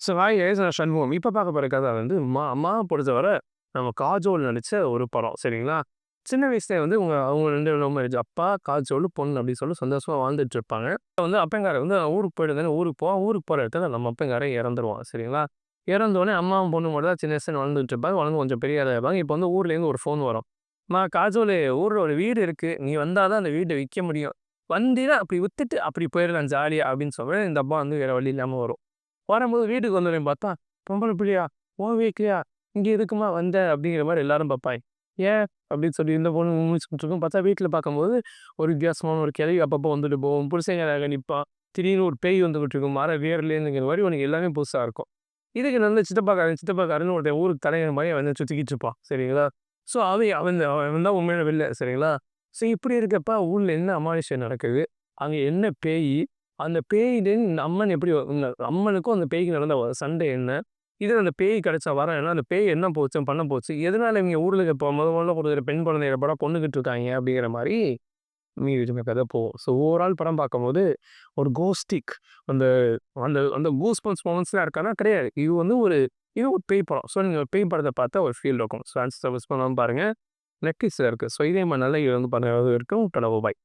So hi guys நான் சண்முகம். இப்ப பார்க்க போற கதை வந்து அம்மா பொறுத்தவரை நம்ம காஜோல் நடிச்ச ஒரு படம். சரிங்களா? சின்ன வயசுல வந்து அவங்க 2 லவ் மேரேஜ். அப்பா, காஜோல், பொண்ணு அப்படின்னு சொல்லி சந்தோஷமா வாழ்ந்துட்டு இருப்பாங்க. வந்து அப்பங்காரன் வந்து ஊருக்கு போயிட்டு ஊருக்கு போவான். ஊருக்கு போற இடத்துல நம்ம அப்பங்காரன் இறந்துருவான். சரிங்களா? இறந்தோனே அம்மாவும் பொண்ணும் மட்டும் தான் சின்ன வயசுல வளர்ந்துட்டு இருப்பாங்க. வளர்ந்து கொஞ்சம் பெரிய ஆளா இருப்பாங்க. இப்போ வந்து ஊர்லேருந்து ஒரு ஃபோன் வரும். காஜோலு ஊர்ல ஒரு வீடு இருக்கு. நீ வந்தா தான் அந்த வீட்ட விக்க முடியும். வந்தீன்னா அப்படி வித்துட்டு அப்படி போயிடலாம் ஜாலியா அப்படின்னு சொல்லி இந்த அப்பா வந்து வேற வழி இல்லாம வரும். வரும்போது வீட்டுக்கு வந்தோனே பார்த்தா, "பொம்பள புள்ளையா? உன் வீட்லயா? இங்க எதுக்கும்மா வந்த?" அப்படிங்கிற மாரி எல்லாரும் பார்ப்பாய்ங்க. "ஏன்?" அப்படின்னு சொல்லி இந்த பொண்ணு முழிச்சுக்கிட்டு இருக்கும். பார்த்தா வீட்ல பார்க்கும்போது, ஒரு வித்தியாசமான ஒரு கிழவி அப்பப்போ வந்துட்டு போகும். புருஷன் அழகா நிப்பான். திடீர்னு ஒரு பேய் வந்துகிட்டு இருக்கும். மர வேர்லேருந்துங்கிற மாரி உனக்கு எல்லாமே புதுசா இருக்கும். இதுக்கு வந்து சித்தப்பாக்காரன்னு ஒருத்தன் ஊருக்கு தலைவன் மாரி வந்து சுத்திக்கிட்டு இருப்பான். சரிங்களா? ஸோ அவன் தான் உண்மையான வில்லன். சரிங்களா? ஸோ இப்படி இருக்கப்ப ஊர்ல என்ன அமானுஷ்யம் நடக்குது? அங்க என்ன பேயி? அந்த பேயிலேருந்து இந்த அம்மன் எப்படி இந்த அம்மனுக்கும் அந்த பேய்க்கும் நடந்த சண்டை என்ன? இதுல அந்த பேய் கிடைச்ச வரம் என்ன? அந்த பேய் என்ன போச்சு? பண்ண போச்சு? எதனால இவங்க ஊர்ல இப்போ முதல்ல ஒரு பெண் குழந்தைய படம் கொன்னுகிட்டு இருக்காங்க அப்படிங்கிற மாரி மீதி கதை போகும். ஸோ ஓவரால் படம் பார்க்கும்போது ஒரு கோஸ்டிக் அந்த அந்த அந்த கூஸ் பம்ப்ஸ் மொமெண்ட்ஸ்லாம் இருக்கான்னா கிடையாது. இது ஒரு பேய் படம். ஸோ நீங்க ஒரு பேய் படத்த பார்த்தா ஒரு ஃபீல் இருக்கும். ஸோ மிஸ் பண்ணாம பாருங்க. நெட்ஃப்ளிக்ஸ்ல இருக்கு. ஸோ இதே மாரி நல்ல இது வந்து பண்ண இருக்கும். கடவு பாய்.